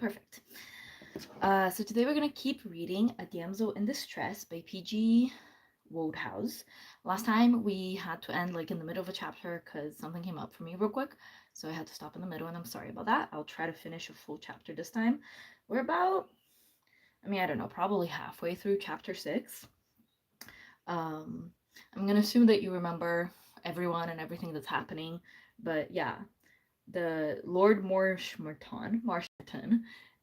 Perfect. So today we're gonna keep reading A Damsel in Distress by P.G. Wodehouse. Last time we had to end like in the middle of a chapter because something came up for me real quick, so I had to stop in the middle, and I'm sorry about that. I'll try to finish a full chapter this time. We're about, I don't know, probably halfway through chapter 6. I'm gonna assume that you remember everyone and everything that's happening, but yeah, the Lord Marshmoreton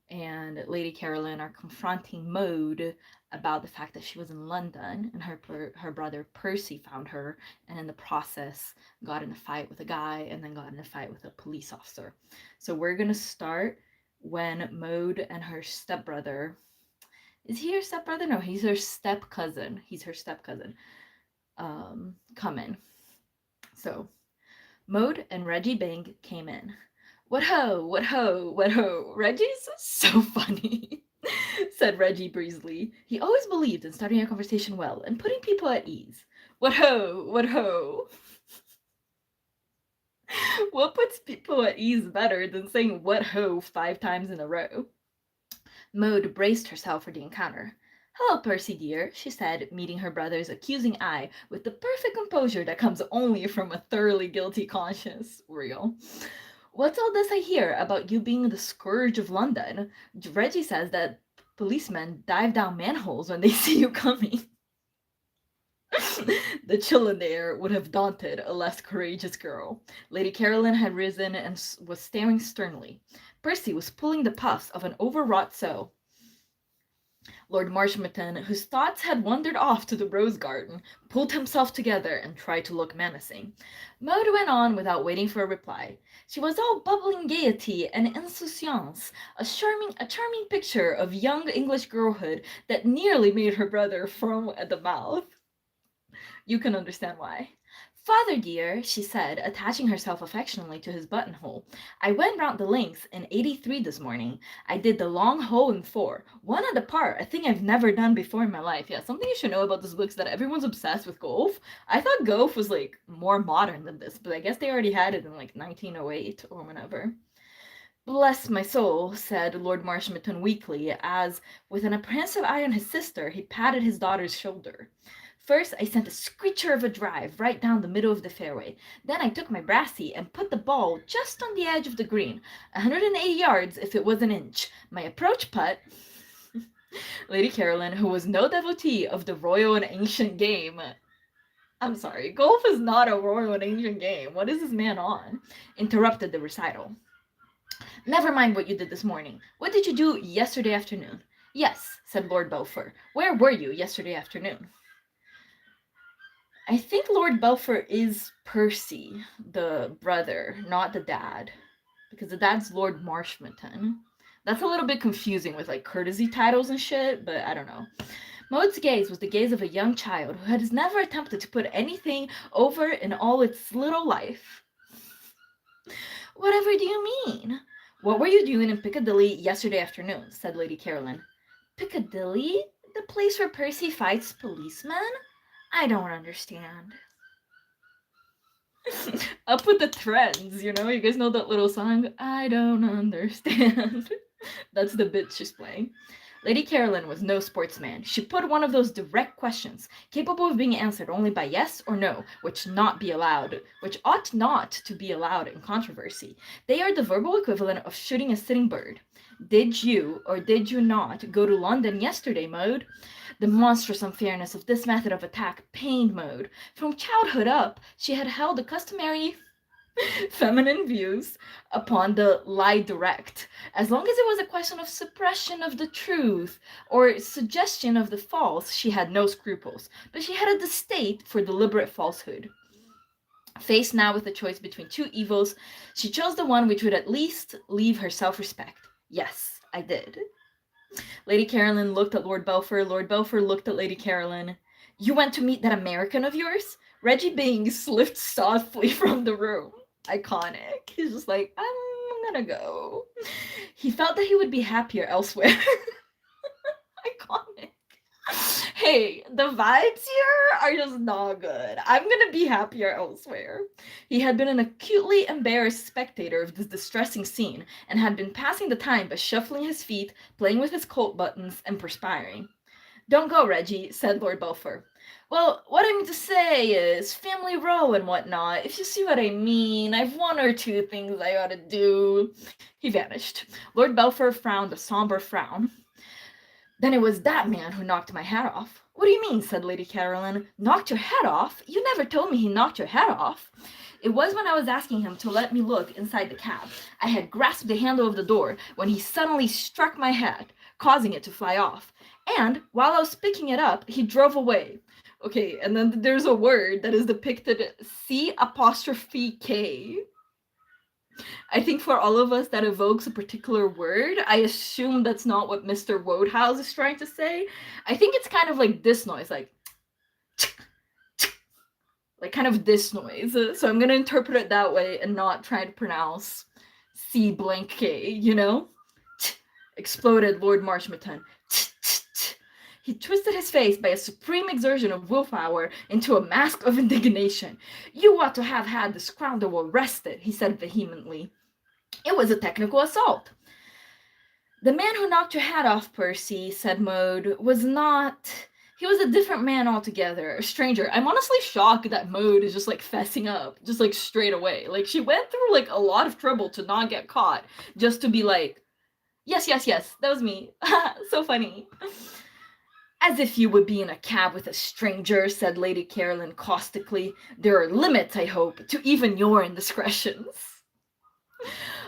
and Lady Caroline are confronting Maud about the fact that she was in London and her brother Percy found her, and in the process got in a fight with a guy and then got in a fight with a police officer. So we're gonna start when Maud and her stepbrother, is he her stepbrother? No, he's her step cousin. He's her step cousin. Come in. So Maud and Reggie Bing came in. What ho, what ho, what ho. Reggie's so funny, said Reggie breezily. He always believed in starting a conversation well and putting people at ease. What ho, what ho. What puts people at ease better than saying what ho 5 times in a row? Maud braced herself for the encounter. Hello, Percy dear, she said, meeting her brother's accusing eye with the perfect composure that comes only from a thoroughly guilty conscience. Real. What's all this I hear about you being the scourge of London? Reggie says that policemen dive down manholes when they see you coming. The chill in the air would have daunted a less courageous girl. Lady Caroline had risen and was staring sternly. Percy was pulling the puffs of an overwrought sew. Lord Marshmoreton, whose thoughts had wandered off to the rose garden, pulled himself together and tried to look menacing. Maud went on without waiting for a reply. She was all bubbling gaiety and insouciance, a charming picture of young English girlhood that nearly made her brother foam at the mouth. You can understand why. Father dear, she said, attaching herself affectionately to his buttonhole, I went round the links in 83 this morning. I did the long hole in 4, one at a part, a thing I've never done before in my life. Yeah, something you should know about this book is that everyone's obsessed with golf. I thought golf was like more modern than this, but I guess they already had it in like 1908 or whenever. Bless my soul, said Lord Marshmoreton weakly, as, with an apprehensive eye on his sister, he patted his daughter's shoulder. First, I sent a screecher of a drive right down the middle of the fairway. Then I took my brassy and put the ball just on the edge of the green, 180 yards if it was an inch. My approach putt... Lady Caroline, who was no devotee of the royal and ancient game... I'm sorry, golf is not a royal and ancient game. What is this man on? Interrupted the recital. Never mind what you did this morning. What did you do yesterday afternoon? Yes, said Lord Belpher. Where were you yesterday afternoon? I think Lord Belpher is Percy, the brother, not the dad. Because the dad's Lord Marshmoreton. That's a little bit confusing with like courtesy titles and shit, but I don't know. Maud's gaze was the gaze of a young child who has never attempted to put anything over in all its little life. Whatever do you mean? What were you doing in Piccadilly yesterday afternoon? Said Lady Caroline. Piccadilly? The place where Percy fights policemen? I don't understand. Up with the trends, you know? You guys know that little song? I don't understand. That's the bit she's playing. Lady Caroline was no sportsman. She put one of those direct questions, capable of being answered only by yes or no, which ought not to be allowed in controversy. They are the verbal equivalent of shooting a sitting bird. Did you, or did you not, go to London yesterday, Maud? The monstrous unfairness of this method of attack pained Maud. From childhood up, she had held the customary feminine views upon the lie direct. As long as it was a question of suppression of the truth or suggestion of the false, she had no scruples, but she had a distaste for deliberate falsehood. Faced now with a choice between two evils, she chose the one which would at least leave her self-respect. Yes, I did. Lady Caroline looked at Lord Belpher. Lord Belpher looked at Lady Caroline. You went to meet that American of yours? Reggie Bing slipped softly from the room. Iconic. He's just like, I'm gonna go. He felt that he would be happier elsewhere. Iconic. Hey, the vibes, here are just not good. I'm gonna be happier elsewhere. He had been an acutely embarrassed spectator of this distressing scene, and had been passing the time by shuffling his feet, playing with his coat buttons, and perspiring. Don't go, Reggie, said Lord Belpher. Well, what I mean to say is, family row and whatnot, if you see what I mean, I've one or two things I ought to do. He vanished. Lord Belpher frowned a somber frown. Then it was that man who knocked my hat off. What do you mean? Said Lady Caroline. Knocked your head off? You never told me he knocked your head off. It was when I was asking him to let me look inside the cab. I had grasped the handle of the door when he suddenly struck my head, causing it to fly off. And while I was picking it up, he drove away. Okay, and then there's a word that is depicted C''K. I think for all of us that evokes a particular word. I assume that's not what Mr. Wodehouse is trying to say. I think it's kind of like this noise, like kind of this noise. So I'm gonna interpret it that way and not try to pronounce C''K, you know? Exploded Lord Marshmoreton. He twisted his face by a supreme exertion of willpower into a mask of indignation. You ought to have had the scoundrel arrested, he said vehemently. It was a technical assault. The man who knocked your hat off, Percy, said Maude, was not... He was a different man altogether, a stranger. I'm honestly shocked that Maude is just, fessing up, just, straight away. She went through, a lot of trouble to not get caught, just to be like, yes, that was me. So funny. As if you would be in a cab with a stranger, said Lady Caroline caustically. There are limits, I hope, to even your indiscretions.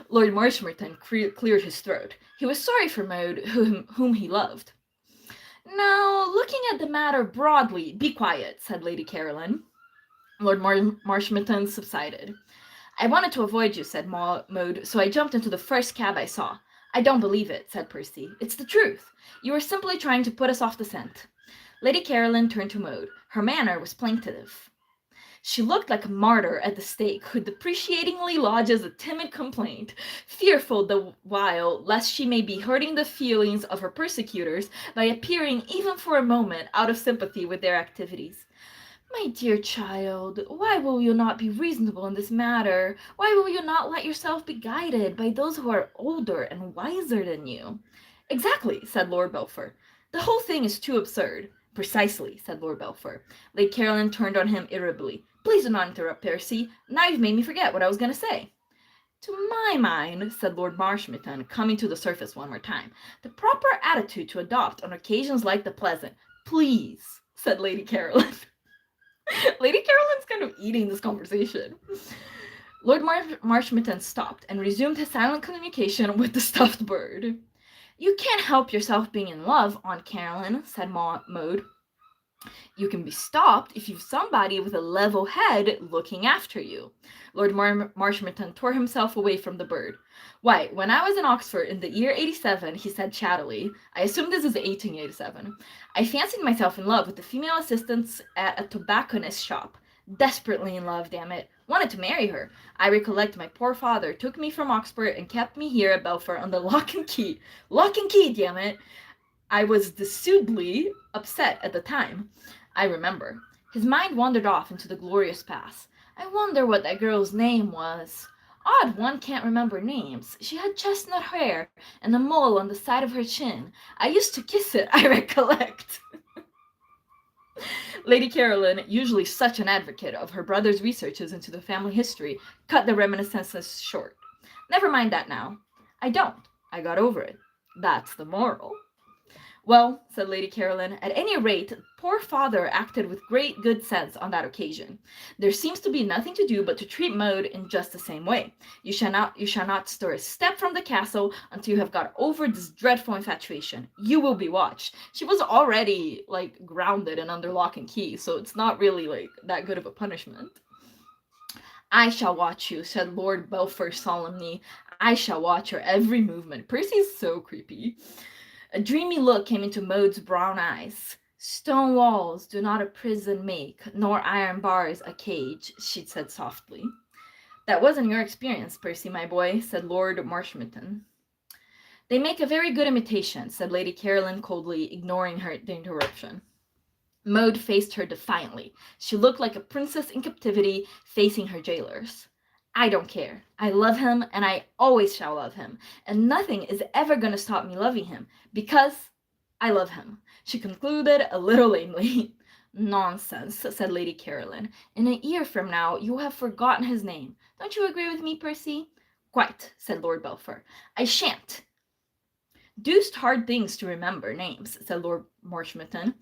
Lord Marshmoreton cleared his throat. He was sorry for Maude, whom he loved. Now, looking at the matter broadly, be quiet, said Lady Caroline. Lord Marshmoreton subsided. I wanted to avoid you, said Maude, so I jumped into the first cab I saw. I don't believe it, said Percy. It's the truth. You were simply trying to put us off the scent. Lady Caroline turned to Maude. Her manner was plaintive. She looked like a martyr at the stake who deprecatingly lodges a timid complaint, fearful the while lest she may be hurting the feelings of her persecutors by appearing even for a moment out of sympathy with their activities. My dear child, why will you not be reasonable in this matter? Why will you not let yourself be guided by those who are older and wiser than you? Exactly, said Lord Belpher. The whole thing is too absurd. Precisely, said Lord Belpher. Lady Caroline turned on him irritably. Please do not interrupt, Percy. Now you've made me forget what I was going to say. To my mind, said Lord Marshmoreton, coming to the surface one more time, the proper attitude to adopt on occasions like the present. Please, said Lady Caroline. Lady Caroline's kind of eating this conversation. Lord Marshmoreton stopped and resumed his silent communication with the stuffed bird. You can't help yourself being in love, Aunt Caroline, said Maude. You can be stopped if you've somebody with a level head looking after you. Lord Marshmoreton tore himself away from the bird. Why, when I was in Oxford in the year 87, he said chattily, I assume this is 1887, I fancied myself in love with the female assistants at a tobacconist's shop. Desperately in love, damn it. Wanted to marry her. I recollect my poor father took me from Oxford and kept me here at Belpher on the lock and key. Lock and key, damn it. I was decidedly upset at the time. I remember. His mind wandered off into the glorious past. I wonder what that girl's name was. Odd one can't remember names. She had chestnut hair and a mole on the side of her chin. I used to kiss it, I recollect. Lady Caroline, usually such an advocate of her brother's researches into the family history, cut the reminiscences short. Never mind that now. I don't. I got over it. That's the moral. Well, said Lady Caroline, at any rate, poor father acted with great good sense on that occasion. There seems to be nothing to do but to treat Maude in just the same way. You shall not stir a step from the castle until you have got over this dreadful infatuation. You will be watched. She was already, grounded and under lock and key, so it's not really, that good of a punishment. I shall watch you, said Lord Belpher solemnly. I shall watch your every movement. Percy's so creepy. A dreamy look came into Maude's brown eyes. Stone walls do not a prison make, nor iron bars a cage, she said softly. That wasn't your experience, Percy, my boy, said Lord Marshmoreton. They make a very good imitation, said Lady Caroline coldly, ignoring the interruption. Maud faced her defiantly. She looked like a princess in captivity facing her jailers. I don't care. I love him, and I always shall love him, and nothing is ever going to stop me loving him, because I love him, she concluded a little lamely. Nonsense, said Lady Caroline. In a year from now, you will have forgotten his name. Don't you agree with me, Percy? Quite, said Lord Belpher. I shan't. Deuced hard things to remember names, said Lord Marshmoreton.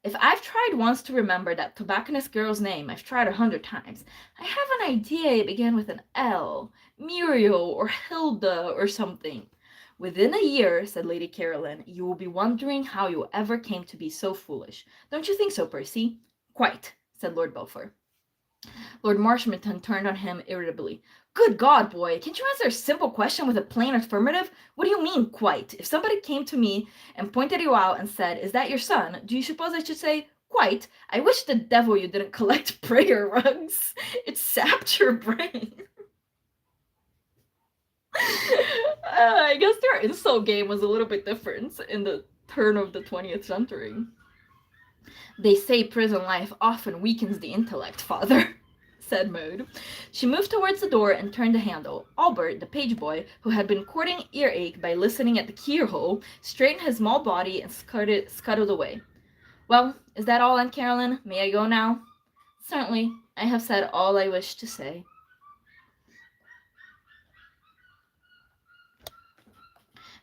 If I've tried once to remember that tobacconist girl's name, I've tried 100 times. I have an idea it began with an L. Muriel or Hilda or something. Within a year, said Lady Caroline, you will be wondering how you ever came to be so foolish. Don't you think so, Percy? Quite, said Lord Belpher. Lord Marshmoreton turned on him irritably. Good God, boy, can't you answer a simple question with a plain affirmative? What do you mean, quite? If somebody came to me and pointed you out and said, is that your son, do you suppose I should say, quite? I wish the devil you didn't collect prayer rugs. It sapped your brain. I guess their insult game was a little bit different in the turn of the 20th century. They say prison life often weakens the intellect, father, said Maud. She moved towards the door and turned the handle. Albert, the page boy, who had been courting earache by listening at the keyhole, straightened his small body and scuttled away. Well, is that all, Aunt Caroline? May I go now? Certainly. I have said all I wish to say.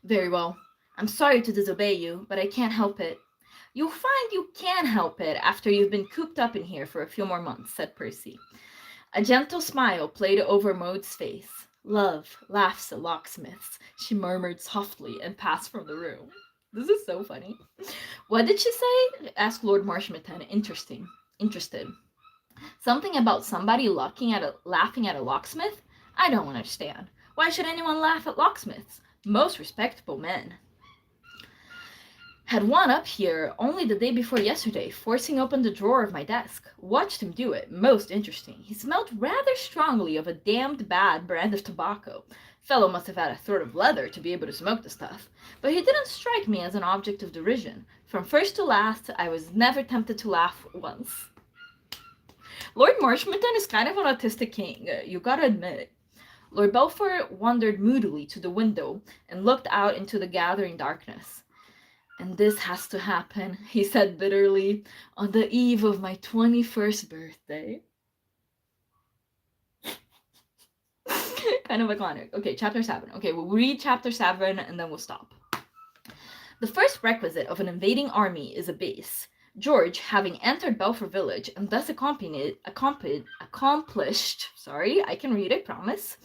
Very well. I'm sorry to disobey you, but I can't help it. You'll find you can help it after you've been cooped up in here for a few more months, said Percy. A gentle smile played over Maud's face. Love laughs at locksmiths, she murmured softly and passed from the room. This is so funny. What did she say? Asked Lord Marshmoreton, interested. Something about somebody laughing at a locksmith? I don't understand. Why should anyone laugh at locksmiths? Most respectable men. Had one up here only the day before yesterday, forcing open the drawer of my desk. Watched him do it. Most interesting. He smelled rather strongly of a damned bad brand of tobacco. Fellow must have had a throat of leather to be able to smoke the stuff. But he didn't strike me as an object of derision. From first to last, I was never tempted to laugh once. Lord Marshmoreton is kind of an autistic king, you gotta admit. Lord Belpher wandered moodily to the window and looked out into the gathering darkness. And this has to happen, he said bitterly, on the eve of my 21st birthday. Kind of iconic. Okay, chapter 7. Okay, we'll read chapter 7 and then we'll stop. The first requisite of an invading army is a base. George, having entered Belpher village and thus accomplished, I can read it, promise,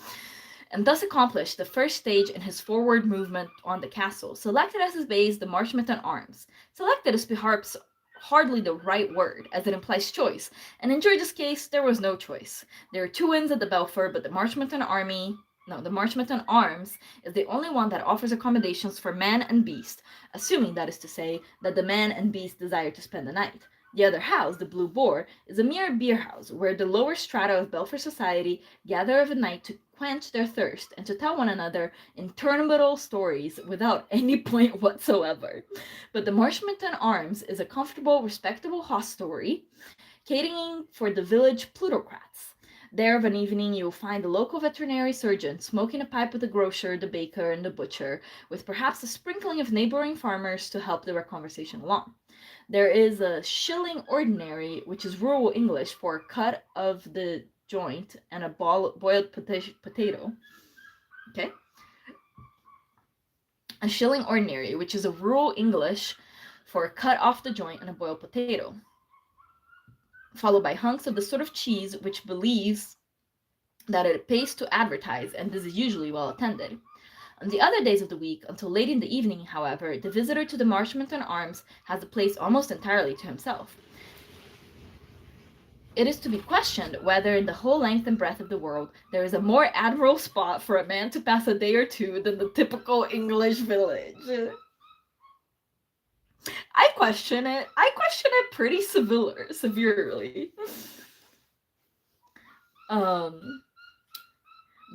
and thus accomplished the first stage in his forward movement on the castle, selected as his base the Marshmoreton arms. Selected is perhaps hardly the right word, as it implies choice, and in George's case, there was no choice. There are two inns at the Belpher, but the Marshmoreton arms is the only one that offers accommodations for man and beast, assuming, that is to say, that the man and beast desire to spend the night. The other house, the Blue Boar, is a mere beer house, where the lower strata of Belpher society gather of a night to quench their thirst and to tell one another interminable stories without any point whatsoever. But the Marshmoreton Arms is a comfortable, respectable hostelry, catering for the village plutocrats. There of an evening you will find the local veterinary surgeon smoking a pipe with the grocer, the baker, and the butcher, with perhaps a sprinkling of neighboring farmers to help their conversation along. There is a shilling ordinary, which is rural English for a cut of the joint and a boiled potato. Okay? A shilling ordinary, which is a rural English for a cut off the joint and a boiled potato, followed by hunks of the sort of cheese which believes that it pays to advertise, and this is usually well attended. On the other days of the week, until late in the evening, however, the visitor to the Marshmoreton Arms has the place almost entirely to himself. It is to be questioned whether in the whole length and breadth of the world there is a more admirable spot for a man to pass a day or two than the typical English village. I question it. I question it pretty severely. The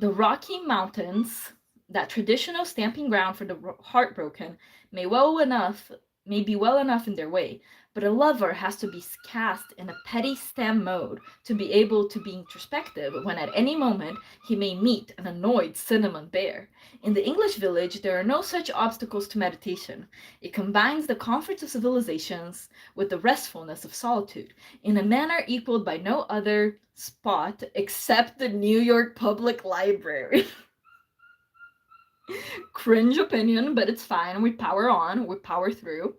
Rocky Mountains, that traditional stamping ground for the heartbroken, may well enough may be well enough in their way, but a lover has to be cast in a petty stem mode to be able to be introspective when at any moment he may meet an annoyed cinnamon bear. In the English village, there are no such obstacles to meditation. It combines the comforts of civilizations with the restfulness of solitude in a manner equaled by no other spot except the New York Public Library. Cringe opinion, but it's fine. We power on, we power through.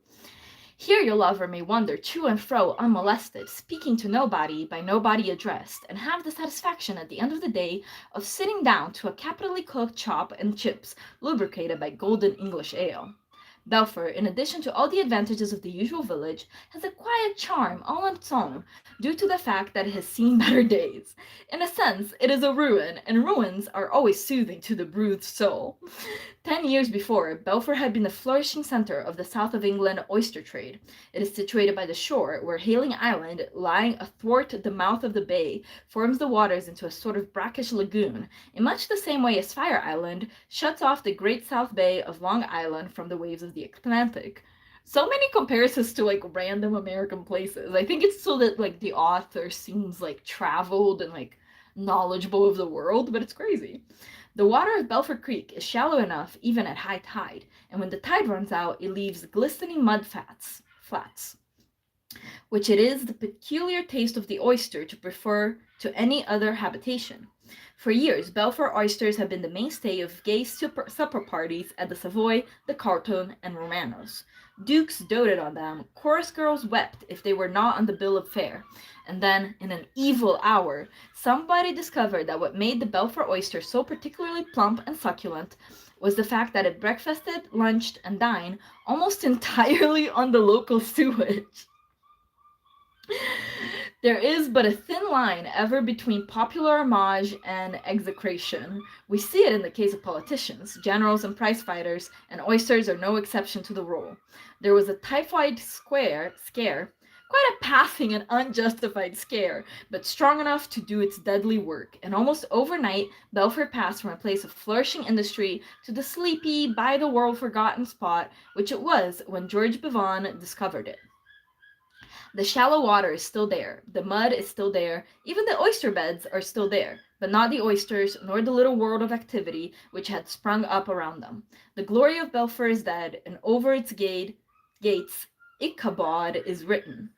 Here your lover may wander to and fro unmolested, speaking to nobody, by nobody addressed, and have the satisfaction at the end of the day of sitting down to a capitally cooked chop and chips, lubricated by golden English ale. Belfort, in addition to all the advantages of the usual village, has a quiet charm all on its own, due to the fact that it has seen better days. In a sense, it is a ruin, and ruins are always soothing to the bruised soul. 10 years before, Belfort had been the flourishing centre of the south of England oyster trade. It is situated by the shore, where Hayling Island, lying athwart the mouth of the bay, forms the waters into a sort of brackish lagoon, in much the same way as Fire Island shuts off the great South Bay of Long Island from the waves of the Atlantic. So many comparisons to like random American places. I think it's so that like the author seems like traveled and like knowledgeable of the world, but it's crazy. The water of Belfort Creek is shallow enough even at high tide, and when the tide runs out, it leaves glistening flats, which it is the peculiar taste of the oyster to prefer to any other habitation. For years, Belfort oysters have been the mainstay of gay supper parties at the Savoy, the Carlton, and Romano's. Dukes doted on them, chorus girls wept if they were not on the bill of fare, and then, in an evil hour, somebody discovered that what made the Belfort oyster so particularly plump and succulent was the fact that it breakfasted, lunched, and dined almost entirely on the local sewage. There is but a thin line ever between popular homage and execration. We see it in the case of politicians, generals, and prize fighters, and oysters are no exception to the rule. There was a typhoid scare, quite a passing and unjustified scare, but strong enough to do its deadly work, and almost overnight, Belfort passed from a place of flourishing industry to the sleepy, by the world forgotten spot which it was when George Bevan discovered it. The shallow water is still there, the mud is still there, even the oyster beds are still there, but not the oysters, nor the little world of activity which had sprung up around them. The glory of Belfort is dead, and over its gates Ichabod is written.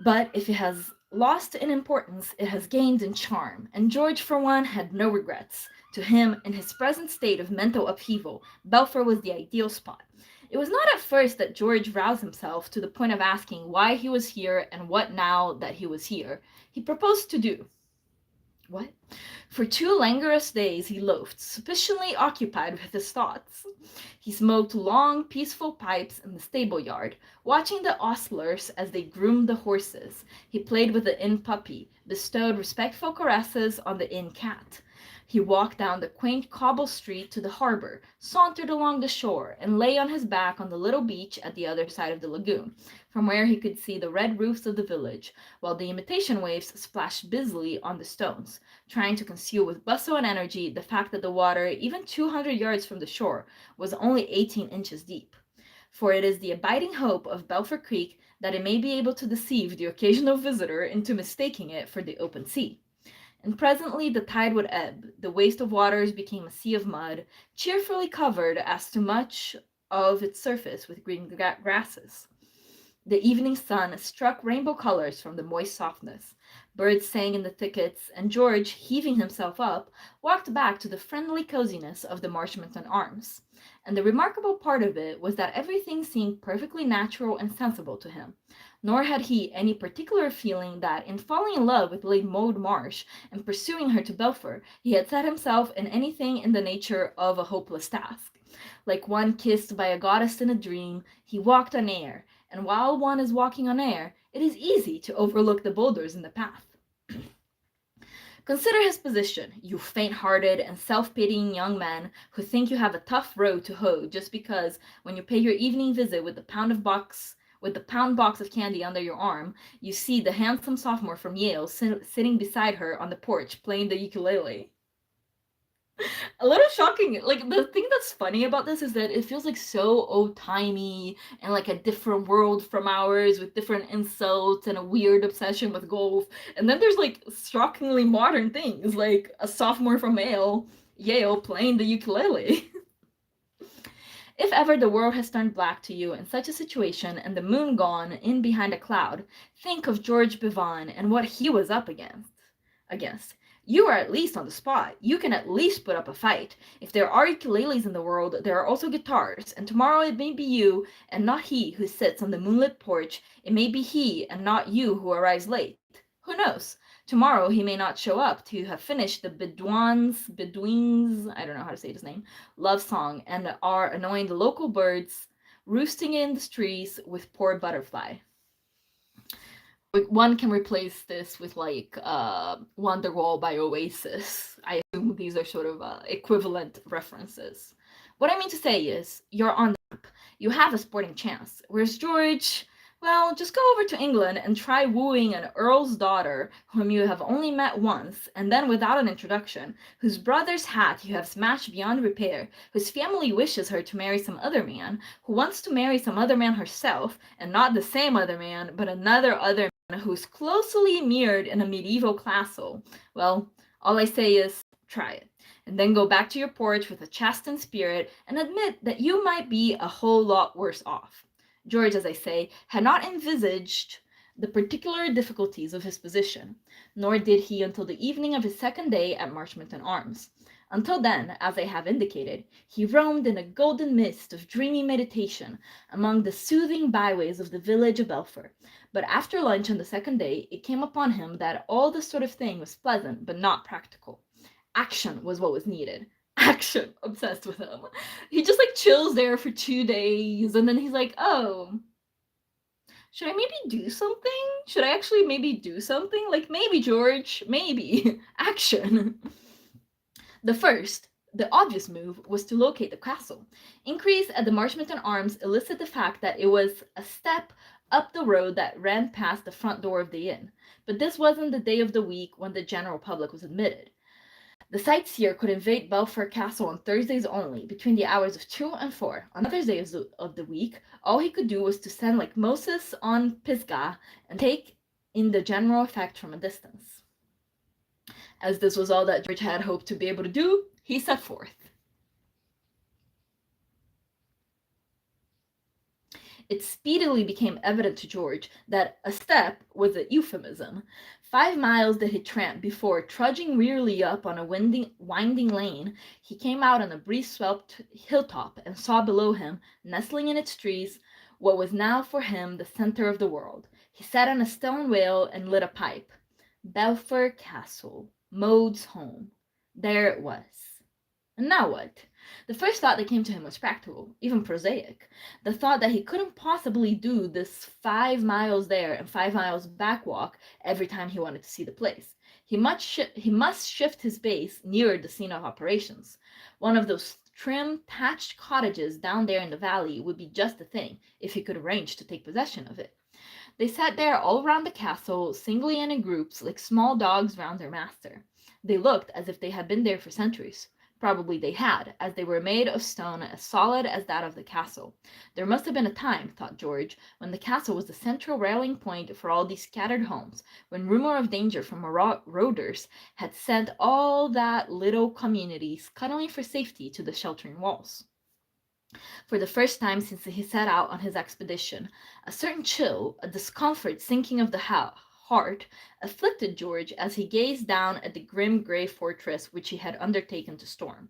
But if it has lost in importance, it has gained in charm, and George, for one, had no regrets. To him, in his present state of mental upheaval, Belfort was the ideal spot. It was not at first that George roused himself to the point of asking why he was here and what now that he was here. He proposed to do. What? For 2 languorous days he loafed, sufficiently occupied with his thoughts. He smoked long, peaceful pipes in the stable yard, watching the ostlers as they groomed the horses. He played with the inn puppy, bestowed respectful caresses on the inn cat. He walked down the quaint cobble street to the harbor, sauntered along the shore, and lay on his back on the little beach at the other side of the lagoon, from where he could see the red roofs of the village, while the imitation waves splashed busily on the stones, trying to conceal with bustle and energy the fact that the water, even 200 yards from the shore, was only 18 inches deep. For it is the abiding hope of Belfort Creek that it may be able to deceive the occasional visitor into mistaking it for the open sea. And presently the tide would ebb, the waste of waters became a sea of mud, cheerfully covered as to much of its surface with green grasses. The evening sun struck rainbow colors from the moist softness. Birds sang in the thickets, and George, heaving himself up, walked back to the friendly coziness of the Marshmoreton Arms. And the remarkable part of it was that everything seemed perfectly natural and sensible to him. Nor had he any particular feeling that, in falling in love with Lady Maud Marsh and pursuing her to Belfort, he had set himself in anything in the nature of a hopeless task. Like one kissed by a goddess in a dream, he walked on air, and while one is walking on air, it is easy to overlook the boulders in the path. Consider his position, you faint-hearted and self-pitying young man who think you have a tough road to hoe just because, when you pay your evening visit with the pound box of candy under your arm, you see the handsome sophomore from Yale sitting beside her on the porch playing the ukulele. A little shocking. Like, the thing that's funny about this is that it feels like so old-timey and like a different world from ours with different insults and a weird obsession with golf. And then there's like shockingly modern things like a sophomore from Yale playing the ukulele. If ever the world has turned black to you in such a situation and the moon gone in behind a cloud, think of George Bevan and what he was up against. You are at least on the spot. You can at least put up a fight. If there are ukuleles in the world, there are also guitars, and tomorrow it may be you and not he who sits on the moonlit porch. It may be he and not you who arrives late. Who knows? Tomorrow he may not show up to have finished the Bedouins, I don't know how to say his name, love song, and are annoying the local birds roosting in the trees with poor butterfly. One can replace this with like Wonderwall by Oasis. I assume these are sort of equivalent references. What I mean to say is, you're on the map. You have a sporting chance. Whereas George, well, just go over to England and try wooing an earl's daughter whom you have only met once, and then without an introduction, whose brother's hat you have smashed beyond repair, whose family wishes her to marry some other man, who wants to marry some other man herself, and not the same other man, but another other who's closely mirrored in a medieval castle. Well, all I say is try it. And then go back to your porch with a chastened spirit and admit that you might be a whole lot worse off. George, as I say, had not envisaged the particular difficulties of his position, nor did he until the evening of his second day at Marshmoreton Arms. Until then, as I have indicated, he roamed in a golden mist of dreamy meditation among the soothing byways of the village of Belpher. But after lunch on the second day, it came upon him that all this sort of thing was pleasant but not practical. Action was what was needed. Action, obsessed with him. He just like chills there for 2 days and then he's like, oh, should I maybe do something? Should I actually maybe do something? Like, maybe, George, maybe. Action. The obvious move was to locate the castle. Inquiries at the Marshmoreton Arms elicit the fact that it was a step up the road that ran past the front door of the inn. But this wasn't the day of the week when the general public was admitted. The sightseer could invade Belpher Castle on Thursdays only, between the hours of 2 and 4. On other days of the week, all he could do was to stand like Moses on Pisgah and take in the general effect from a distance. As this was all that George had hoped to be able to do, he set forth. It speedily became evident to George that a step was a euphemism. 5 miles did he tramp before, trudging wearily up on a winding lane, he came out on a breeze-swept hilltop and saw below him, nestling in its trees, what was now for him the center of the world. He sat on a stone rail and lit a pipe. Belpher Castle, Maud's home. There it was. And now what? The first thought that came to him was practical, even prosaic. The thought that he couldn't possibly do this 5 miles there and 5 miles back walk every time he wanted to see the place. He must shift his base nearer the scene of operations. One of those trim, thatched cottages down there in the valley would be just the thing, if he could arrange to take possession of it. They sat there all round the castle, singly and in groups, like small dogs round their master. They looked as if they had been there for centuries. Probably they had, as they were made of stone as solid as that of the castle. There must have been a time, thought George, when the castle was the central rallying point for all these scattered homes, when rumor of danger from marauders had sent all that little community scuttling for safety to the sheltering walls. For the first time since he set out on his expedition, a certain chill, a discomfort sinking of the heart, afflicted George as he gazed down at the grim grey fortress which he had undertaken to storm.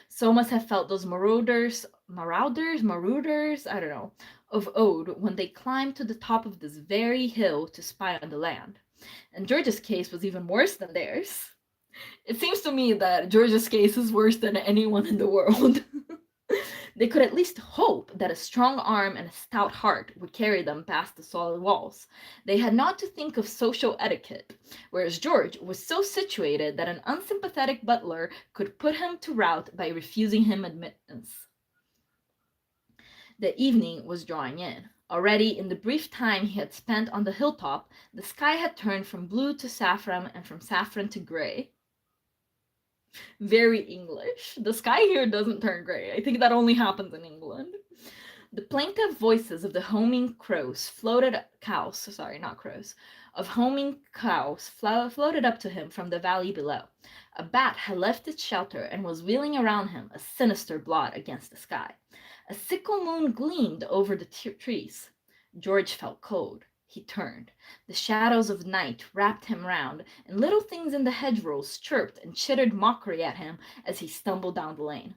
So must have felt those marauders, I don't know, of old when they climbed to the top of this very hill to spy on the land. And George's case was even worse than theirs. It seems to me that George's case is worse than anyone in the world. They could at least hope that a strong arm and a stout heart would carry them past the solid walls. They had not to think of social etiquette, whereas George was so situated that an unsympathetic butler could put him to rout by refusing him admittance. The evening was drawing in. Already, in the brief time he had spent on the hilltop, the sky had turned from blue to saffron and from saffron to grey. Very English. The sky here doesn't turn gray. I think that only happens in England. The plaintive voices of the homing crows floated cows, sorry, not crows, of homing cows floated up to him from the valley below. A bat had left its shelter and was wheeling around him, a sinister blot against the sky. A sickle moon gleamed over the trees. George felt cold. He turned. The shadows of night wrapped him round, and little things in the hedgerows chirped and chittered mockery at him as he stumbled down the lane.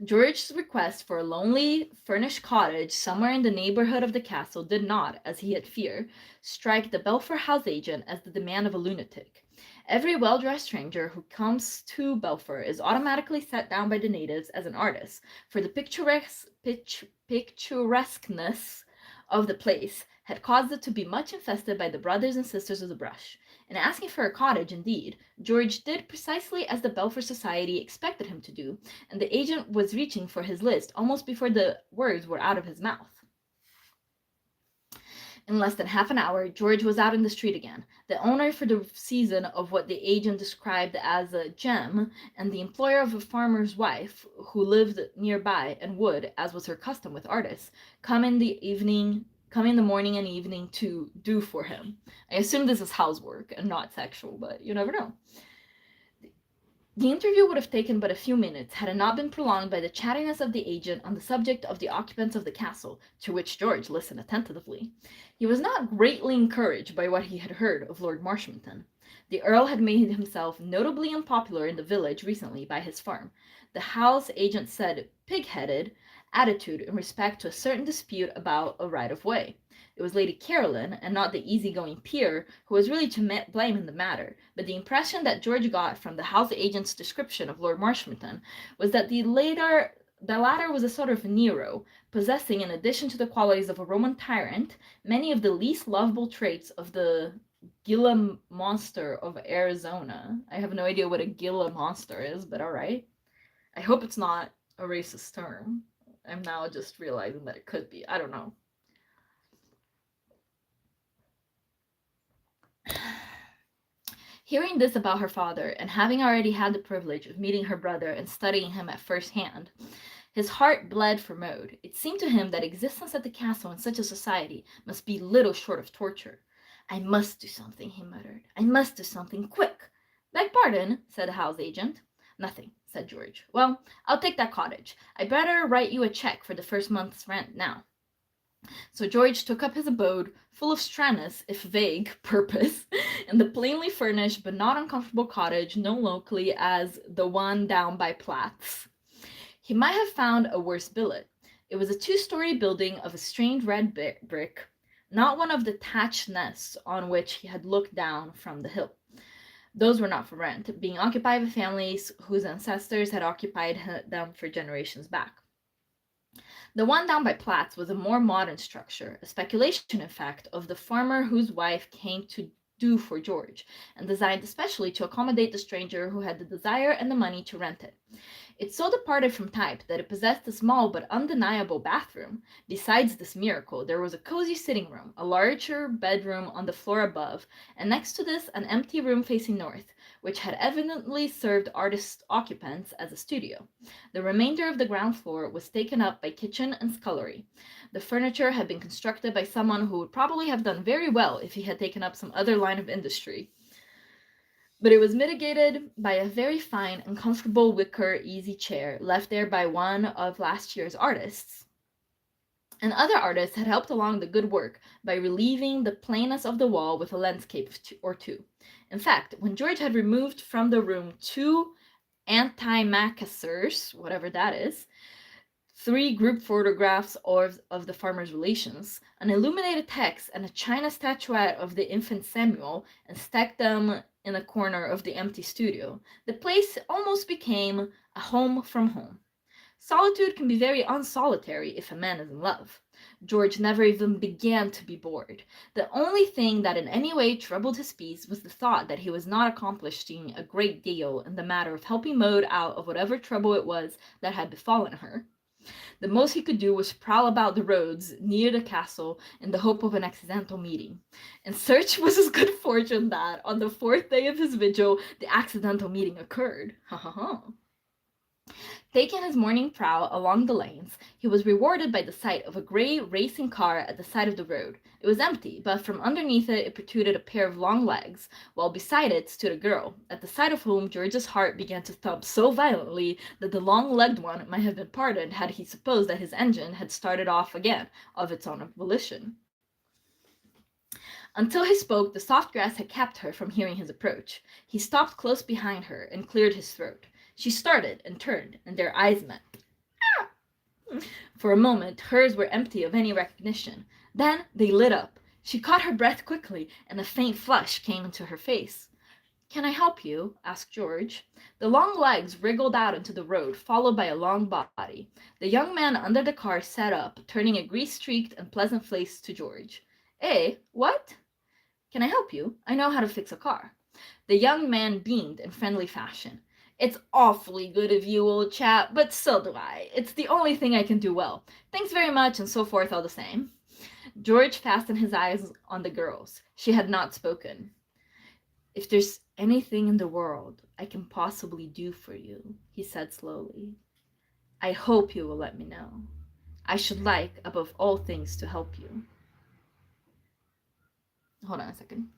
George's request for a lonely, furnished cottage somewhere in the neighborhood of the castle did not, as he had feared, strike the Belpher house agent as the demand of a lunatic. Every well-dressed stranger who comes to Belpher is automatically set down by the natives as an artist, for the picturesqueness of the place had caused it to be much infested by the brothers and sisters of the brush. In asking for a cottage, indeed, George did precisely as the Belpher Society expected him to do, and the agent was reaching for his list almost before the words were out of his mouth. In less than half an hour, George was out in the street again, the owner for the season of what the agent described as a gem, and the employer of a farmer's wife who lived nearby and would, as was her custom with artists, come in the morning and evening to do for him. I assume this is housework and not sexual, but you never know. The interview would have taken but a few minutes had it not been prolonged by the chattiness of the agent on the subject of the occupants of the castle, to which George listened attentively. He was not greatly encouraged by what he had heard of Lord Marshmoreton. The Earl had made himself notably unpopular in the village recently by his firm. The house agent said pig-headed attitude in respect to a certain dispute about a right-of-way. It was Lady Caroline, and not the easy-going peer, who was really to blame in the matter, but the impression that George got from the house agent's description of Lord Marshmoreton was that the latter was a sort of Nero, possessing, in addition to the qualities of a Roman tyrant, many of the least lovable traits of the Gila monster of Arizona. I have no idea what a Gila monster is, but alright. I hope it's not a racist term. I'm now just realizing that it could be. I don't know. Hearing this about her father, and having already had the privilege of meeting her brother and studying him at first hand, his heart bled for Maud. It seemed to him that existence at the castle in such a society must be little short of torture. I must do something, he muttered. I must do something, quick. Beg pardon, said the house agent. Nothing, said George. Well, I'll take that cottage. I'd better write you a check for the first month's rent now. So George took up his abode, full of strenuous, if vague, purpose, in the plainly furnished but not uncomfortable cottage known locally as the one down by Platt's. He might have found a worse billet. It was a 2-story building of a strained red brick, not one of the thatched nests on which he had looked down from the hill. Those were not for rent, being occupied by families whose ancestors had occupied them for generations back. The one down by Platt's was a more modern structure, a speculation, in fact, of the farmer whose wife came to do for George, and designed especially to accommodate the stranger who had the desire and the money to rent it. It so departed from type that it possessed a small but undeniable bathroom. Besides this miracle, there was a cozy sitting room, a larger bedroom on the floor above, and next to this an empty room facing north, which had evidently served artist occupants as a studio. The remainder of the ground floor was taken up by kitchen and scullery. The furniture had been constructed by someone who would probably have done very well if he had taken up some other line of industry. But it was mitigated by a very fine and comfortable wicker easy chair left there by one of last year's artists. And other artists had helped along the good work by relieving the plainness of the wall with a landscape or two. In fact, when George had removed from the room 2 antimacassars, whatever that is, 3 group photographs of the farmer's relations, an illuminated text, and a china statuette of the infant Samuel, and stacked them in a corner of the empty studio, the place almost became a home from home. Solitude can be very unsolitary if a man is in love. George never even began to be bored. The only thing that in any way troubled his peace was the thought that he was not accomplishing a great deal in the matter of helping Maud out of whatever trouble it was that had befallen her. The most he could do was prowl about the roads near the castle in the hope of an accidental meeting. And such was his good fortune that, on the fourth day of his vigil, the accidental meeting occurred. Ha ha ha. Taking his morning prowl along the lanes, he was rewarded by the sight of a grey racing car at the side of the road. It was empty, but from underneath it protruded a pair of long legs, while beside it stood a girl, at the sight of whom George's heart began to thump so violently that the long-legged one might have been pardoned had he supposed that his engine had started off again of its own volition. Until he spoke, the soft grass had kept her from hearing his approach. He stopped close behind her and cleared his throat. She started and turned, and their eyes met. For a moment, hers were empty of any recognition. Then they lit up. She caught her breath quickly, and a faint flush came into her face. "Can I help you?" asked George. The long legs wriggled out into the road, followed by a long body. The young man under the car sat up, turning a grease-streaked and pleasant face to George. "Eh? What?" "Can I help you? I know how to fix a car." The young man beamed in friendly fashion. "It's awfully good of you, old chap, but so do I. It's the only thing I can do well. Thanks very much, and so forth all the same." George fastened his eyes on the girl's. She had not spoken. "If there's anything in the world I can possibly do for you," he said slowly, "I hope you will let me know. I should like, above all things, to help you." Hold on a second.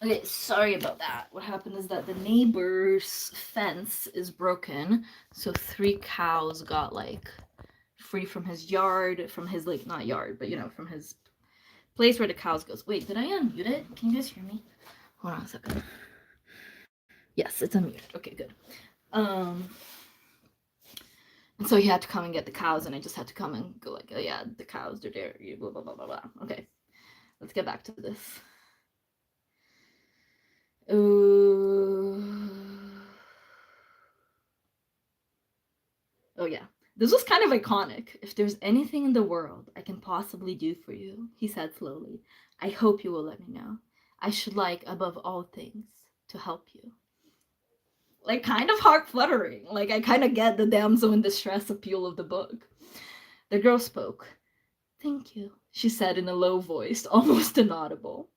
Okay, sorry about that. What happened is that the neighbor's fence is broken, so 3 cows got like free from his yard, from his like not yard, but from his place where the cows goes. Wait, did I unmute it? Can you guys hear me? Hold on a second. Yes, it's unmuted. Okay, good. And so he had to come and get the cows, and I just had to come and go like, oh yeah, the cows, they're there, blah blah blah blah blah. Okay, let's get back to this. This was kind of iconic. "If there's anything in the world I can possibly do for you," he said slowly, "I hope you will let me know. I should like, above all things, to help you." Like, kind of heart fluttering. Like, I kind of get the damsel in distress appeal of the book. The girl spoke. "Thank you," she said in a low voice, almost inaudible.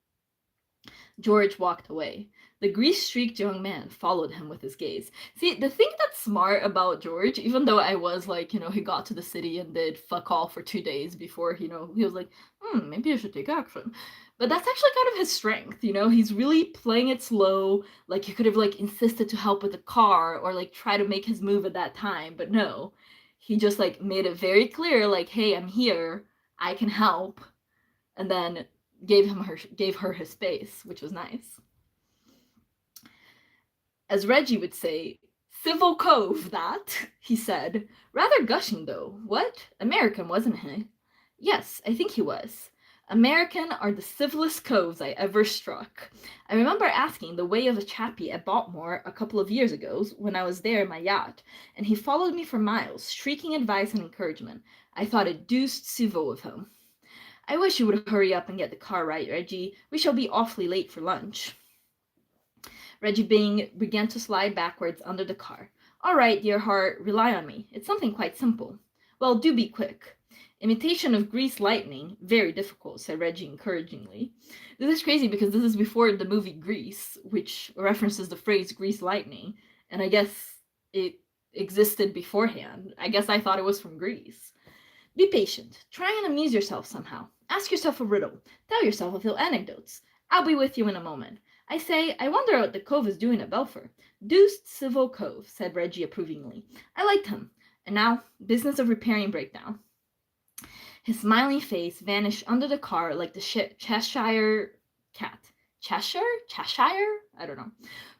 George walked away. The grease-streaked young man followed him with his gaze. See, the thing that's smart about George, even though I was like, he got to the city and did fuck all for 2 days before, he was like, maybe I should take action. But that's actually kind of his strength, He's really playing it slow. Like, he could have, like, insisted to help with the car or, like, try to make his move at that time. But no, he just, like, made it very clear, like, hey, I'm here. I can help. And then gave her his space, which was nice. As Reggie would say, "Civil cove, that," he said. Rather gushing, though. "What? American, wasn't he?" "Yes, I think he was. American are the civilest coves I ever struck. I remember asking the way of a chappie at Baltimore a couple of years ago when I was there in my yacht, and he followed me for miles, shrieking advice and encouragement. I thought it deuced civil of him. I wish you would hurry up and get the car right, Reggie. We shall be awfully late for lunch." Reggie began to slide backwards under the car. "All right, dear heart, rely on me. It's something quite simple." "Well, do be quick." "Imitation of grease lightning, very difficult," said Reggie encouragingly. This is crazy because this is before the movie Grease, which references the phrase grease lightning, and I guess it existed beforehand. I guess I thought it was from Grease. "Be patient. Try and amuse yourself somehow. Ask yourself a riddle. Tell yourself a few anecdotes. I'll be with you in a moment. I say, I wonder what the cove is doing at Belfer." "Deuced civil cove," said Reggie approvingly. I liked him. "And now, business of repairing breakdown." His smiling face vanished under the car like the Cheshire cat. Cheshire? I don't know.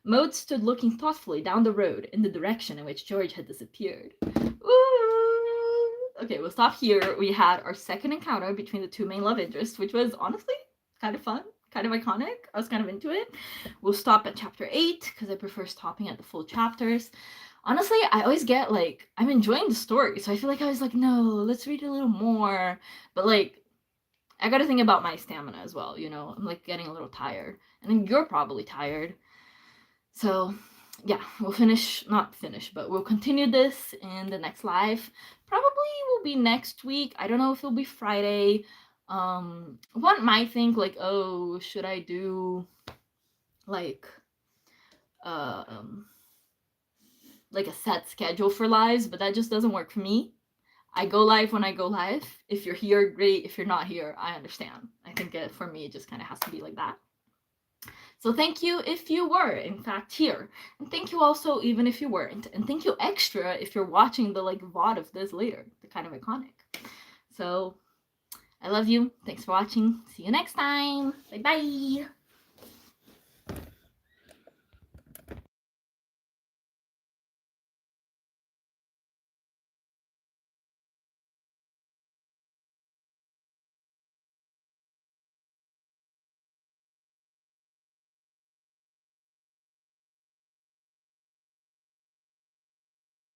Maud stood looking thoughtfully down the road in the direction in which George had disappeared. Ooh. Okay, we'll stop here. We had our second encounter between the two main love interests, which was honestly kind of fun, kind of iconic. I was kind of into it. We'll stop at chapter 8 because I prefer stopping at the full chapters. Honestly, I always get like, I'm enjoying the story, so I feel like I was like, no, let's read a little more. But like, I gotta think about my stamina as well, I'm like getting a little tired. And then you're probably tired. So yeah, we'll continue this in the next live. Probably will be next week. I don't know if it'll be Friday. One might think like, oh, should I do like a set schedule for lives, but that just doesn't work for me. I go live when I go live. If you're here, great. If you're not here, I understand. I think for me, it just kind of has to be like that. So thank you if you were, in fact, here. And thank you also even if you weren't. And thank you extra if you're watching the VOD of this later. They're kind of iconic. So I love you. Thanks for watching. See you next time. Bye-bye.